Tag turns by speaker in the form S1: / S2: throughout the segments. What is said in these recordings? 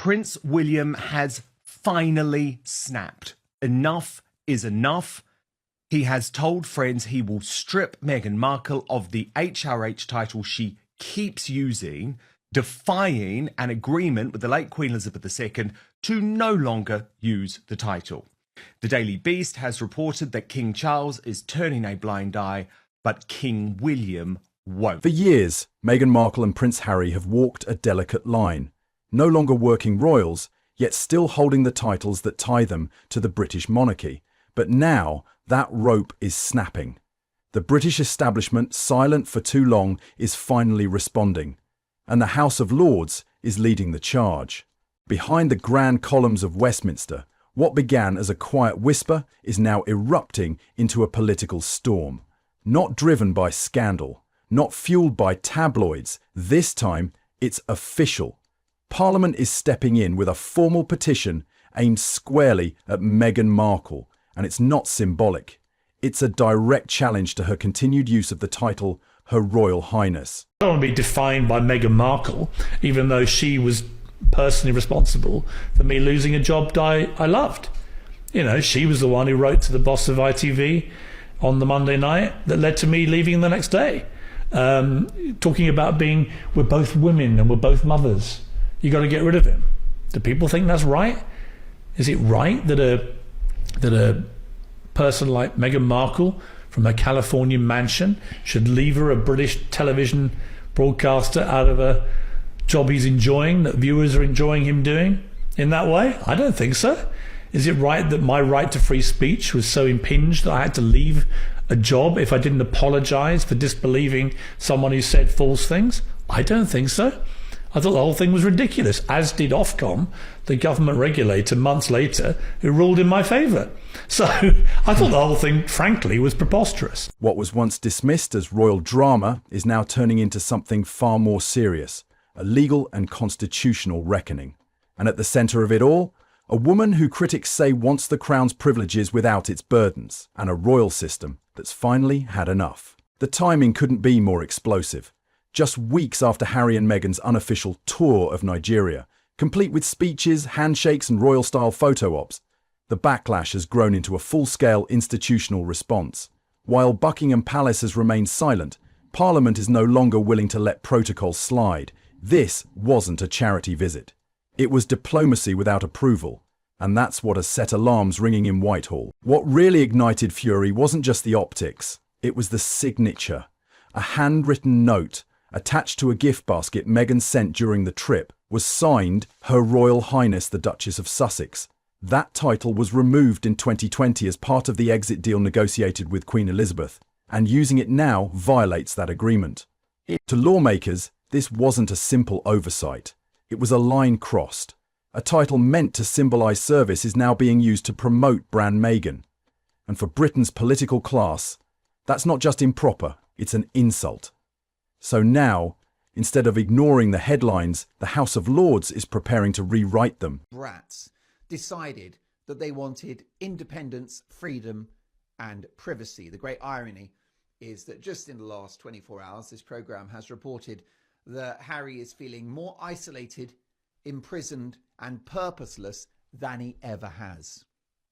S1: Prince William has finally snapped. Enough is enough. He has told friends he will strip Meghan Markle of the HRH title she keeps using, defying an agreement with the late Queen Elizabeth II to no longer use the title. The Daily Beast has reported that King Charles is turning a blind eye, but King William won't.
S2: For years, Meghan Markle and Prince Harry have walked a delicate line, no longer working royals, yet still holding the titles that tie them to the British monarchy. But now, that rope is snapping. The British establishment, silent for too long, is finally responding. And the House of Lords is leading the charge. Behind the grand columns of Westminster, what began as a quiet whisper is now erupting into a political storm. Not driven by scandal, not fueled by tabloids. This time, it's official. Parliament is stepping in with a formal petition aimed squarely at Meghan Markle, and it's not symbolic. It's a direct challenge to her continued use of the title Her Royal Highness.
S3: I don't want to be defined by Meghan Markle, even though she was personally responsible for me losing a job I loved. You know, she was the one who wrote to the boss of ITV on the Monday night that led to me leaving the next day. Talking about we're both women and we're both mothers. You got to get rid of him. Do people think that's right? Is it right that a person like Meghan Markle from a California mansion should lever a British television broadcaster out of a job he's enjoying, that viewers are enjoying him doing in that way? I don't think so. Is it right that my right to free speech was so impinged that I had to leave a job if I didn't apologise for disbelieving someone who said false things? I don't think so. I thought the whole thing was ridiculous, as did Ofcom, the government regulator, months later, who ruled in my favour. So I thought the whole thing, frankly, was preposterous.
S2: What was once dismissed as royal drama is now turning into something far more serious, a legal and constitutional reckoning. And at the centre of it all, a woman who critics say wants the crown's privileges without its burdens, and a royal system that's finally had enough. The timing couldn't be more explosive. Just weeks after Harry and Meghan's unofficial tour of Nigeria, complete with speeches, handshakes and royal-style photo ops, the backlash has grown into a full-scale institutional response. While Buckingham Palace has remained silent, Parliament is no longer willing to let protocol slide. This wasn't a charity visit. It was diplomacy without approval, and that's what has set alarms ringing in Whitehall. What really ignited fury wasn't just the optics, it was the signature. A handwritten note attached to a gift basket Meghan sent during the trip was signed Her Royal Highness the Duchess of Sussex. That title was removed in 2020 as part of the exit deal negotiated with Queen Elizabeth, and using it now violates that agreement. To lawmakers, this wasn't a simple oversight. It was a line crossed. A title meant to symbolise service is now being used to promote brand Meghan. And for Britain's political class, that's not just improper, it's an insult. So now, instead of ignoring the headlines, the House of Lords is preparing to rewrite them.
S4: Brats decided that they wanted independence, freedom and privacy. The great irony is that just in the last 24 hours, this programme has reported that Harry is feeling more isolated, imprisoned and purposeless than he ever has.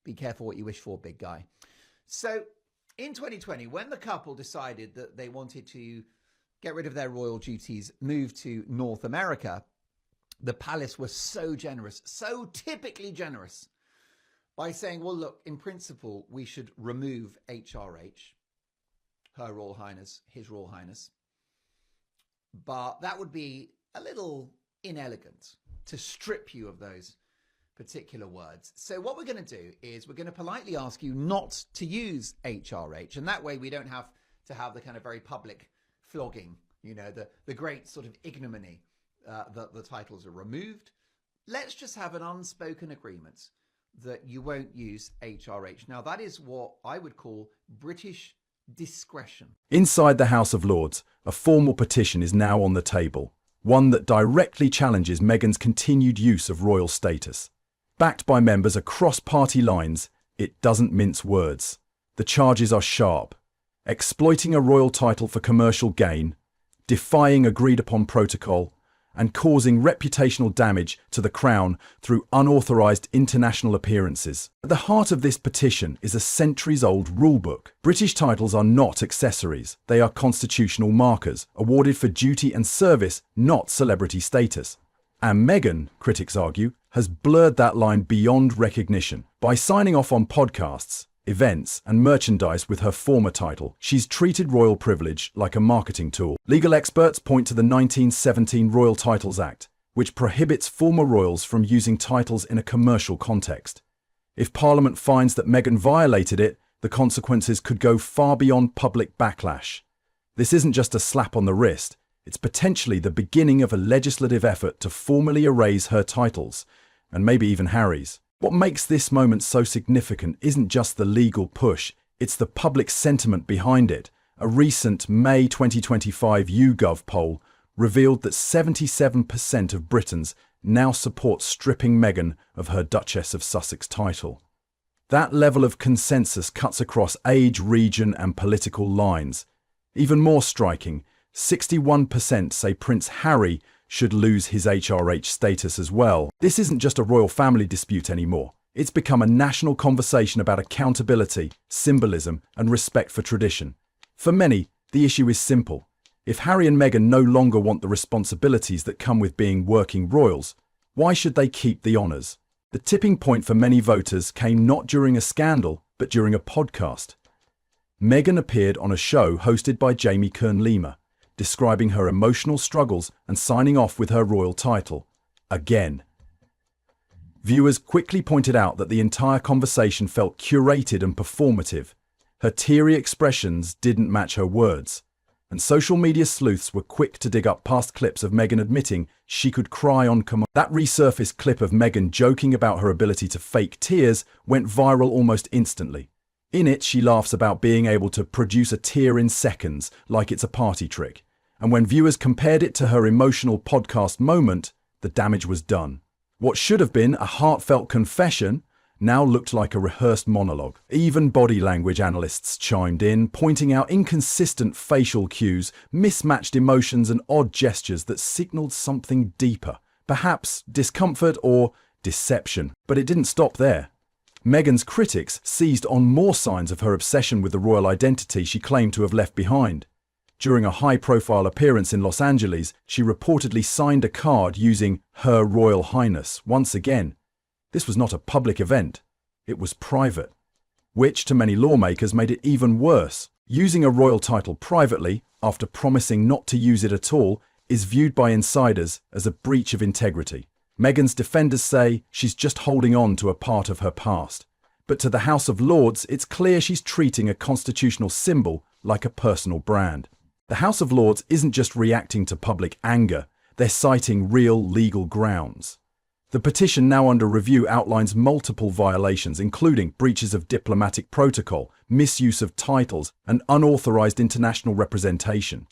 S4: Be careful what you wish for, big guy. So in 2020, when the couple decided that they wanted to get rid of their royal duties, move to North America, the palace was so generous, so typically generous, by saying, well, look, in principle, we should remove HRH, Her Royal Highness, His Royal Highness. But that would be a little inelegant to strip you of those particular words. So what we're going to do is we're going to politely ask you not to use HRH. And that way we don't have to have the kind of very public flogging, you know, the great sort of ignominy that the titles are removed. Let's just have an unspoken agreement that you won't use HRH. Now, that is what I would call British discretion.
S2: Inside the House of Lords, a formal petition is now on the table, one that directly challenges Meghan's continued use of royal status. Backed by members across party lines, it doesn't mince words. The charges are sharp: exploiting a royal title for commercial gain, defying agreed-upon protocol, and causing reputational damage to the Crown through unauthorised international appearances. At the heart of this petition is a centuries-old rulebook. British titles are not accessories. They are constitutional markers, awarded for duty and service, not celebrity status. And Meghan, critics argue, has blurred that line beyond recognition. By signing off on podcasts, events, and merchandise with her former title, she's treated royal privilege like a marketing tool. Legal experts point to the 1917 Royal Titles Act, which prohibits former royals from using titles in a commercial context. If Parliament finds that Meghan violated it, the consequences could go far beyond public backlash. This isn't just a slap on the wrist, it's potentially the beginning of a legislative effort to formally erase her titles, and maybe even Harry's. What makes this moment so significant isn't just the legal push, it's the public sentiment behind it. A recent May 2025 YouGov poll revealed that 77% of Britons now support stripping Meghan of her Duchess of Sussex title. That level of consensus cuts across age, region, and political lines. Even more striking, 61% say Prince Harry should lose his HRH status as well. This isn't just a royal family dispute anymore. It's become a national conversation about accountability, symbolism, and respect for tradition. For many, the issue is simple. If Harry and Meghan no longer want the responsibilities that come with being working royals, why should they keep the honours? The tipping point for many voters came not during a scandal, but during a podcast. Meghan appeared on a show hosted by Jamie Kern-Lima, describing her emotional struggles and signing off with her royal title. Again. Viewers quickly pointed out that the entire conversation felt curated and performative. Her teary expressions didn't match her words. And social media sleuths were quick to dig up past clips of Meghan admitting she could cry on command. That resurfaced clip of Meghan joking about her ability to fake tears went viral almost instantly. In it, she laughs about being able to produce a tear in seconds, like it's a party trick. And when viewers compared it to her emotional podcast moment, the damage was done. What should have been a heartfelt confession now looked like a rehearsed monologue. Even body language analysts chimed in, pointing out inconsistent facial cues, mismatched emotions, and odd gestures that signaled something deeper, perhaps discomfort or deception. But it didn't stop there. Meghan's critics seized on more signs of her obsession with the royal identity she claimed to have left behind. During a high-profile appearance in Los Angeles, she reportedly signed a card using Her Royal Highness once again. This was not a public event. It was private, which to many lawmakers made it even worse. Using a royal title privately, after promising not to use it at all, is viewed by insiders as a breach of integrity. Meghan's defenders say she's just holding on to a part of her past. But to the House of Lords, it's clear she's treating a constitutional symbol like a personal brand. The House of Lords isn't just reacting to public anger, they're citing real legal grounds. The petition now under review outlines multiple violations, including breaches of diplomatic protocol, misuse of titles, and unauthorized international representation.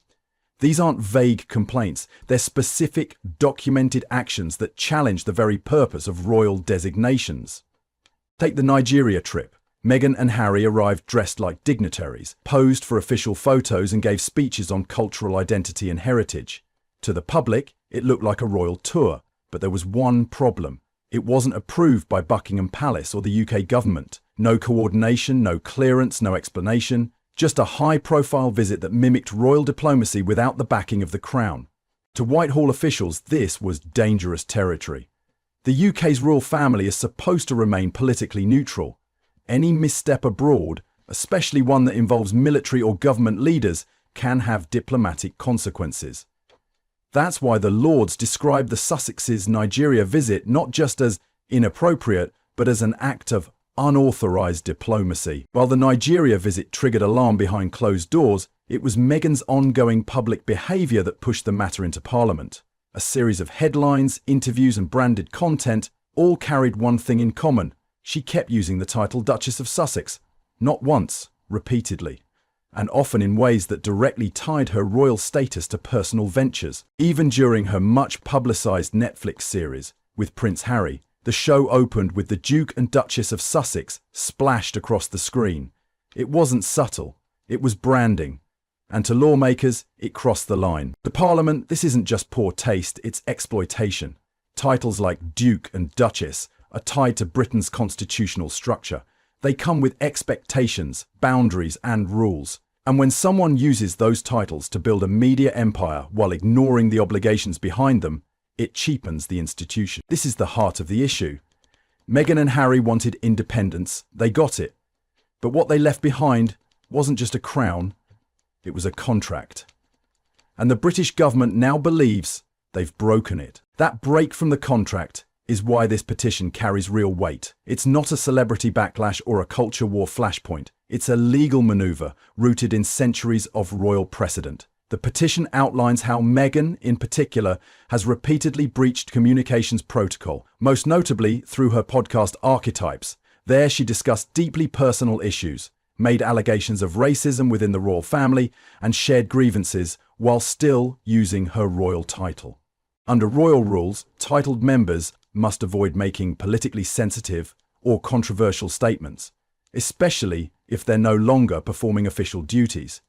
S2: These aren't vague complaints, they're specific, documented actions that challenge the very purpose of royal designations. Take the Nigeria trip. Meghan and Harry arrived dressed like dignitaries, posed for official photos and gave speeches on cultural identity and heritage. To the public, it looked like a royal tour, but there was one problem. It wasn't approved by Buckingham Palace or the UK government. No coordination, no clearance, no explanation. Just a high-profile visit that mimicked royal diplomacy without the backing of the Crown. To Whitehall officials, this was dangerous territory. The UK's royal family is supposed to remain politically neutral. Any misstep abroad, especially one that involves military or government leaders, can have diplomatic consequences. That's why the Lords described the Sussexes' Nigeria visit not just as inappropriate, but as an act of unauthorized diplomacy. While the Nigeria visit triggered alarm behind closed doors, it was Meghan's ongoing public behaviour that pushed the matter into Parliament. A series of headlines, interviews and branded content all carried one thing in common. She kept using the title Duchess of Sussex, not once, repeatedly, and often in ways that directly tied her royal status to personal ventures. Even during her much publicised Netflix series with Prince Harry, the show opened with the Duke and Duchess of Sussex splashed across the screen. It wasn't subtle, it was branding. And to lawmakers, it crossed the line. To Parliament, this isn't just poor taste, it's exploitation. Titles like Duke and Duchess are tied to Britain's constitutional structure. They come with expectations, boundaries, and rules. And when someone uses those titles to build a media empire while ignoring the obligations behind them, it cheapens the institution. This is the heart of the issue. Meghan and Harry wanted independence. They got it. But what they left behind wasn't just a crown, it was a contract. And the British government now believes they've broken it. That break from the contract is why this petition carries real weight. It's not a celebrity backlash or a culture war flashpoint. It's a legal maneuver rooted in centuries of royal precedent. The petition outlines how Meghan, in particular, has repeatedly breached communications protocol, most notably through her podcast Archetypes. There she discussed deeply personal issues, made allegations of racism within the royal family, and shared grievances while still using her royal title. Under royal rules, titled members must avoid making politically sensitive or controversial statements, especially if they're no longer performing official duties.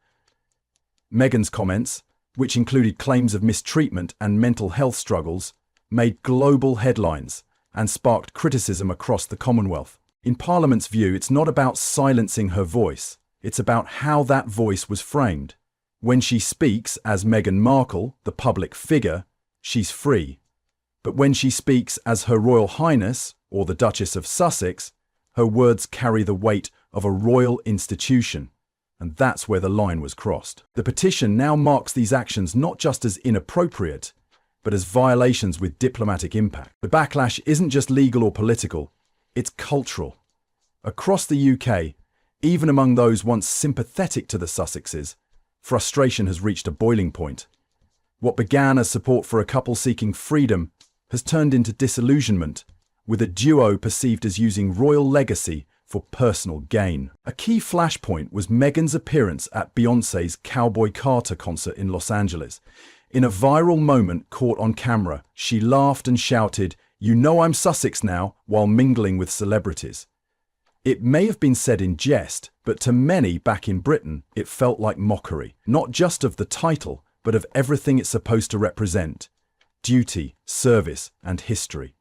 S2: Meghan's comments, which included claims of mistreatment and mental health struggles, made global headlines and sparked criticism across the Commonwealth. In Parliament's view, it's not about silencing her voice, it's about how that voice was framed. When she speaks as Meghan Markle, the public figure, she's free. But when she speaks as Her Royal Highness, or the Duchess of Sussex, her words carry the weight of a royal institution. And that's where the line was crossed. The petition now marks these actions not just as inappropriate, but as violations with diplomatic impact. The backlash isn't just legal or political, it's cultural. Across the UK, even among those once sympathetic to the Sussexes, frustration has reached a boiling point. What began as support for a couple seeking freedom has turned into disillusionment, with a duo perceived as using royal legacy for personal gain. A key flashpoint was Meghan's appearance at Beyoncé's Cowboy Carter concert in Los Angeles. In a viral moment caught on camera, she laughed and shouted, "You know I'm Sussex now," while mingling with celebrities. It may have been said in jest, but to many back in Britain, it felt like mockery, not just of the title, but of everything it's supposed to represent: duty, service, and history.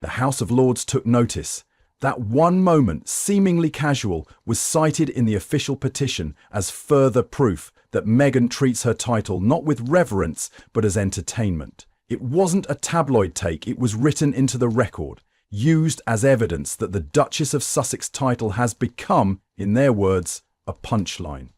S2: The House of Lords took notice. That one moment, seemingly casual, was cited in the official petition as further proof that Meghan treats her title not with reverence, but as entertainment. It wasn't a tabloid take, it was written into the record, used as evidence that the Duchess of Sussex title has become, in their words, a punchline.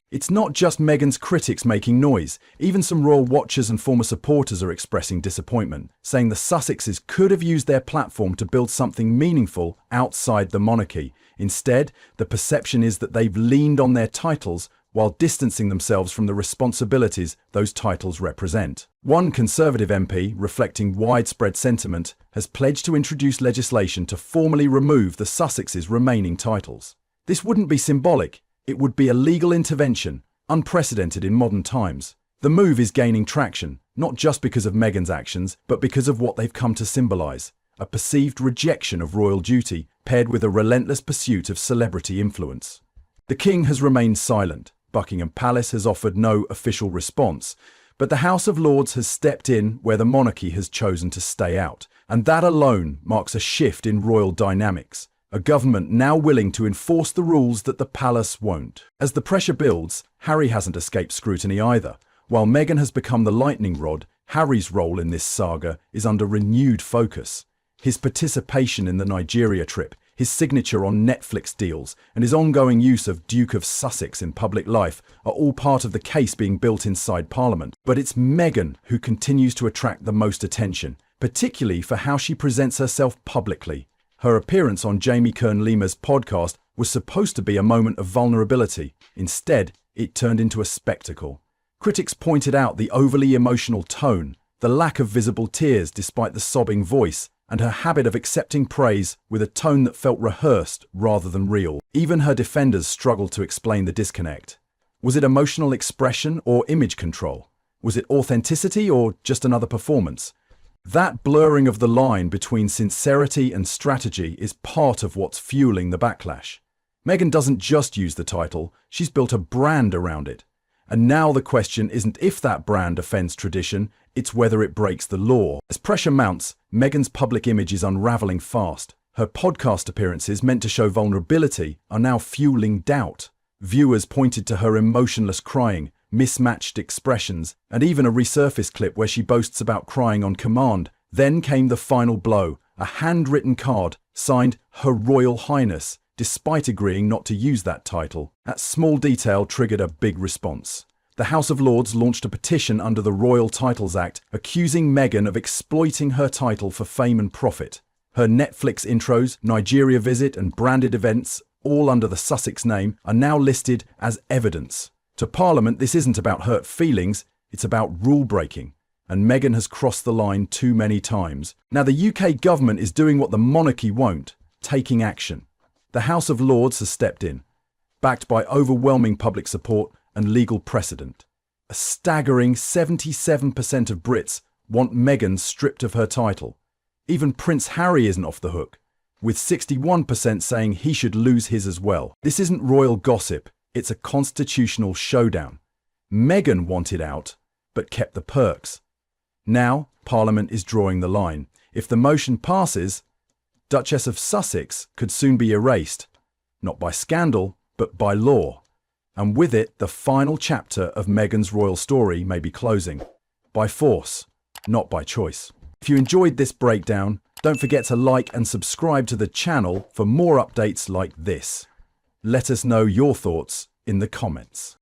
S2: It's not just Meghan's critics making noise. Even some royal watchers and former supporters are expressing disappointment, saying the Sussexes could have used their platform to build something meaningful outside the monarchy. Instead, the perception is that they've leaned on their titles while distancing themselves from the responsibilities those titles represent. One Conservative MP, reflecting widespread sentiment, has pledged to introduce legislation to formally remove the Sussexes' remaining titles. This wouldn't be symbolic. It would be a legal intervention, unprecedented in modern times. The move is gaining traction, not just because of Meghan's actions, but because of what they've come to symbolise: a perceived rejection of royal duty paired with a relentless pursuit of celebrity influence. The King has remained silent. Buckingham Palace has offered no official response, but the House of Lords has stepped in where the monarchy has chosen to stay out. And that alone marks a shift in royal dynamics. A government now willing to enforce the rules that the palace won't. As the pressure builds, Harry hasn't escaped scrutiny either. While Meghan has become the lightning rod, Harry's role in this saga is under renewed focus. His participation in the Nigeria trip, his signature on Netflix deals, and his ongoing use of Duke of Sussex in public life are all part of the case being built inside Parliament. But it's Meghan who continues to attract the most attention, particularly for how she presents herself publicly. Her appearance on Jamie Kern-Lima's podcast was supposed to be a moment of vulnerability. Instead, it turned into a spectacle. Critics pointed out the overly emotional tone, the lack of visible tears despite the sobbing voice, and her habit of accepting praise with a tone that felt rehearsed rather than real. Even her defenders struggled to explain the disconnect. Was it emotional expression or image control? Was it authenticity or just another performance? That blurring of the line between sincerity and strategy is part of what's fueling the backlash. Meghan doesn't just use the title, she's built a brand around it. And now the question isn't if that brand offends tradition, it's whether it breaks the law. As pressure mounts, Meghan's public image is unraveling fast. Her podcast appearances, meant to show vulnerability, are now fueling doubt. Viewers pointed to her emotionless crying, mismatched expressions, and even a resurfaced clip where she boasts about crying on command. Then came the final blow, a handwritten card signed Her Royal Highness, despite agreeing not to use that title. That small detail triggered a big response. The House of Lords launched a petition under the Royal Titles Act, accusing Meghan of exploiting her title for fame and profit. Her Netflix intros, Nigeria visit, and branded events, all under the Sussex name, are now listed as evidence. To Parliament, this isn't about hurt feelings, it's about rule-breaking. And Meghan has crossed the line too many times. Now the UK government is doing what the monarchy won't, taking action. The House of Lords has stepped in, backed by overwhelming public support and legal precedent. A staggering 77% of Brits want Meghan stripped of her title. Even Prince Harry isn't off the hook, with 61% saying he should lose his as well. This isn't royal gossip, it's a constitutional showdown. Meghan wanted out, but kept the perks. Now, Parliament is drawing the line. If the motion passes, Duchess of Sussex could soon be erased, not by scandal, but by law. And with it, the final chapter of Meghan's royal story may be closing. By force, not by choice. If you enjoyed this breakdown, don't forget to like and subscribe to the channel for more updates like this. Let us know your thoughts in the comments.